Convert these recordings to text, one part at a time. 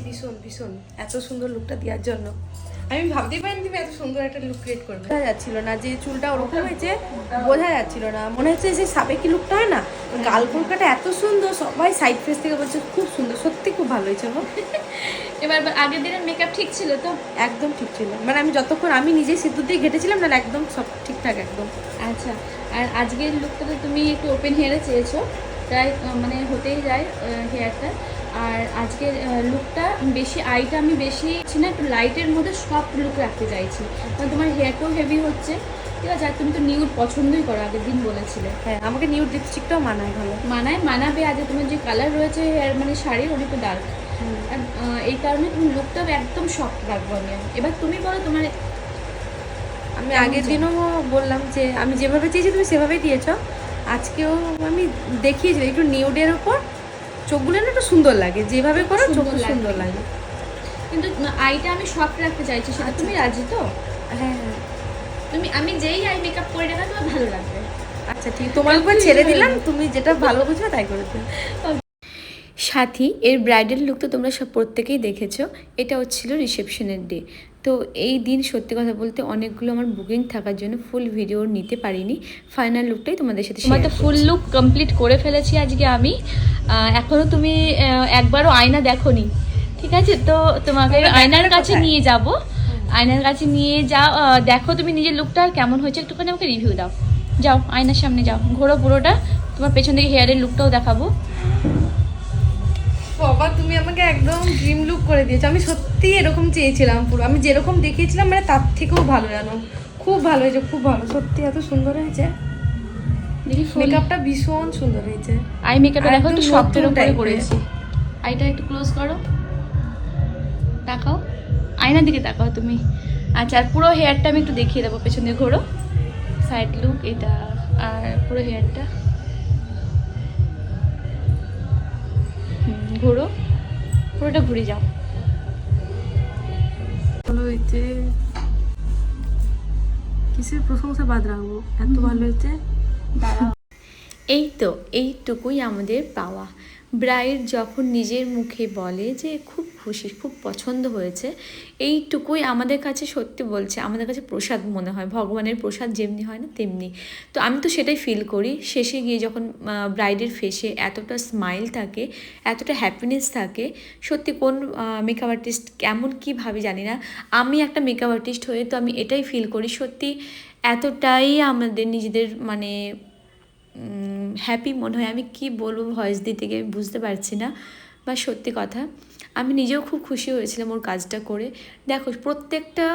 ভীষণ ভীষণ এত সুন্দর লুকটা দেওয়ার জন্য। আমি ভাবতেই পারিনি তুমি এত সুন্দর একটা লুক ক্রিয়েট করবে। বোঝা যাচ্ছিল না যে চুলটা ওরকম হয়েছে, বোঝা যাচ্ছিল না। মনে হচ্ছে যে সাবেকি লুকটা হয় না, গাল ফুলকাটা এত সুন্দর, সবাই সাইড ফেস থেকে বলছে খুব সুন্দর, সত্যি খুব ভালো হয়েছে গো। এবার আগের দিনের মেকআপ ঠিক ছিল তো? একদম ঠিক ছিল, মানে আমি যতক্ষণ আমি নিজে সিঁদুর দিয়ে ঘেটেছিলাম না, একদম সব ঠিকঠাক একদম। আচ্ছা, আর আজকের লুকটা তো তুমি একটু ওপেন হেয়ারে চেয়েছো, প্রায় মানে হতেই যায় হেয়ারটা। আর আজকের লুকটা বেশি আইটা আমি বেশি না, একটু লাইটের মধ্যে সফট লুক রাখতে চাইছি, কারণ তোমার হেয়ারটাও হেভি হচ্ছে, ঠিক আছে? আর তুমি তো নিউড পছন্দই করো, আগের দিন বলেছিলে। হ্যাঁ, আমাকে নিউড লিপস্টিকটাও মানায় ভালো। মানাবে। আজ তোমার যে কালার রয়েছে হেয়ার মানে শাড়ির, ওটা একটু ডার্ক, আর এই কারণে তুমি লুকটা একদম সফট রাখবো আমি। এবার তুমি বলো তোমার। আমি আগের দিনও বললাম যে আমি যেভাবে চেয়েছি তুমি সেভাবেই দিয়েছো। আজকেও আমি দেখিয়েছি একটু নিউডের ওপর চোখগুলো না একটু সুন্দর লাগে, যেভাবে করো চোখ সুন্দর লাগে, কিন্তু আইটা আমি সফট রাখতে চাইছি, সেটা তুমি রাজি তো? হ্যাঁ হ্যাঁ, তুমি আমি যেই আই মেকআপ করে রাখা তোমার ভালো লাগবে। আচ্ছা ঠিক, তোমার উপর ছেড়ে দিলাম, তুমি যেটা ভালো বুঝবে তাই করে দিও। সাথী এর ব্রাইডাল লুক তো তোমরা সব প্রত্যেকেই দেখেছো। এটা হচ্ছিল রিসেপশনের ডে। তো এই দিন সত্যি কথা বলতে অনেকগুলো আমার বুকিং থাকার জন্য ফুল ভিডিও নিতে পারিনি। ফাইনাল লুকটাই তোমাদের সাথে তোমার তো ফুল লুক কমপ্লিট করে ফেলেছি আজকে আমি। এখনও তুমি একবারও আয়না দেখোনি, ঠিক আছে? তো তোমাকে আয়নার কাছে নিয়ে যাব, আয়নার কাছে নিয়ে যাও, দেখো তুমি নিজের লুকটা কেমন হয়েছে, একটুখানি আমাকে রিভিউ দাও। যাও আয়নার সামনে যাও, ঘোরো পুরোটা, তোমার পেছন থেকে হেয়ারের লুকটাও দেখাবো। বাবা তুমি আমাকে একদম ড্রিম লুক করে দিয়েছো, আমি সত্যি এরকম চেয়েছিলাম, পুরো আমি যেরকম দেখিয়েছিলাম মানে তার থেকেও ভালো, জানো খুব ভালো হয়েছে, খুব ভালো, সত্যি এত সুন্দর হয়েছে। দেখি মেকআপটা ভীষণ সুন্দর হয়েছে। আই মেকআপটা দেখো একটু সফটের উপরে করেছি। আইটা একটু ক্লোজ করো, তাকাও আয়নার দিকে, তাকাও তুমি। আচ্ছা, আর পুরো হেয়ারটা আমি একটু দেখিয়ে দেবো, পেছনে ঘোরো, সাইড লুক এটা, আর পুরো হেয়ারটা ঘোরো, পুরোটা ঘুরে যাও। ভালো হয়েছে, কিসের প্রশংসা বাদ রাখবো, এত ভালো হয়েছে। দাঁড়াও। এই তো এইটুকুই আমাদের পাওয়া। ব্রাইড যখন নিজের মুখে বলে যে খুব খুশি, খুব পছন্দ হয়েছে, এইটুকুই আমাদের কাছে সত্যি বলছে, আমাদের কাছে প্রসাদ মনে হয়, ভগবানের প্রসাদ যেমনি হয় না তেমনি। তো আমি তো সেটাই ফিল করি শেষে গিয়ে, যখন ব্রাইডের ফেসে এতটা স্মাইল থাকে, এতটা হ্যাপিনেস থাকে। সত্যি কোন মেকআপ আর্টিস্ট কেমন কী ভাবে জানি না, আমি একটা মেকআপ আর্টিস্ট হয়ে তো আমি এটাই ফিল করি, সত্যি এতটাই আমাদের নিজেদের মানে হ্যাপি মনে হয়। আমি কি বলবো, ভয়েস দিতে গিয়ে বুঝতে পারছি না, বা সত্যি কথা আমি নিজেও খুব খুশি হয়েছিলাম ওর কাজটা করে। দেখো প্রত্যেকটা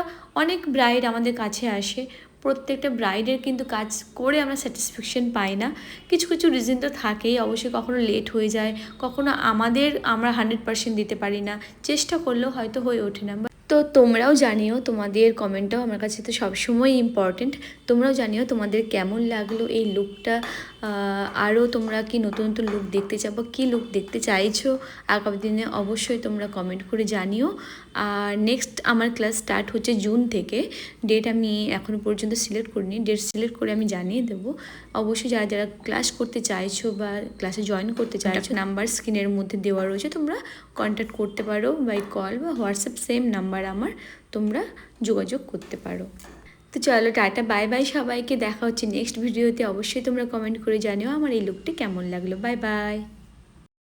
অনেক ব্রাইড আমাদের কাছে আসে, প্রত্যেকটা ব্রাইডের কিন্তু কাজ করে আমরা স্যাটিসফ্যাকশন পাই না। কিছু কিছু রিজন তো থাকেই অবশ্যই, কখনো লেট হয়ে যায়, কখনো আমরা 100% দিতে পারি না, চেষ্টা করলেও হয়তো হয়ে ওঠে না। তো তোমরাও জানিও, তোমাদের কমেন্টটাও আমার কাছে তো সবসময় ইম্পর্টেন্ট। তোমরাও জানিও তোমাদের কেমন লাগলো এই লুকটা, আরও তোমরা কি নতুন নতুন লুক দেখতে চাও বা কী লুক দেখতে চাইছো আগামী দিনে, অবশ্যই তোমরা কমেন্ট করে জানিও। আর নেক্সট আমার ক্লাস স্টার্ট হচ্ছে জুন থেকে, ডেট আমি এখনও পর্যন্ত সিলেক্ট করিনি, ডেট সিলেক্ট করে আমি জানিয়ে দেবো। অবশ্যই যারা যারা ক্লাস করতে চাইছো বা ক্লাসে জয়েন করতে চাইছো, নাম্বার স্ক্রিনের মধ্যে দেওয়া রয়েছে, তোমরা কন্ট্যাক্ট করতে পারো বাই কল বা হোয়াটসঅ্যাপ, সেম নাম্বার আমার, তোমরা যোগাযোগ করতে পারো। তো চলো টাটা, বাই বাই সবাইকে, দেখা হচ্ছে নেক্সট ভিডিওতে। অবশ্যই তোমরা কমেন্ট করে জানিও আমার এই লুকটি কেমন লাগলো। Bye bye.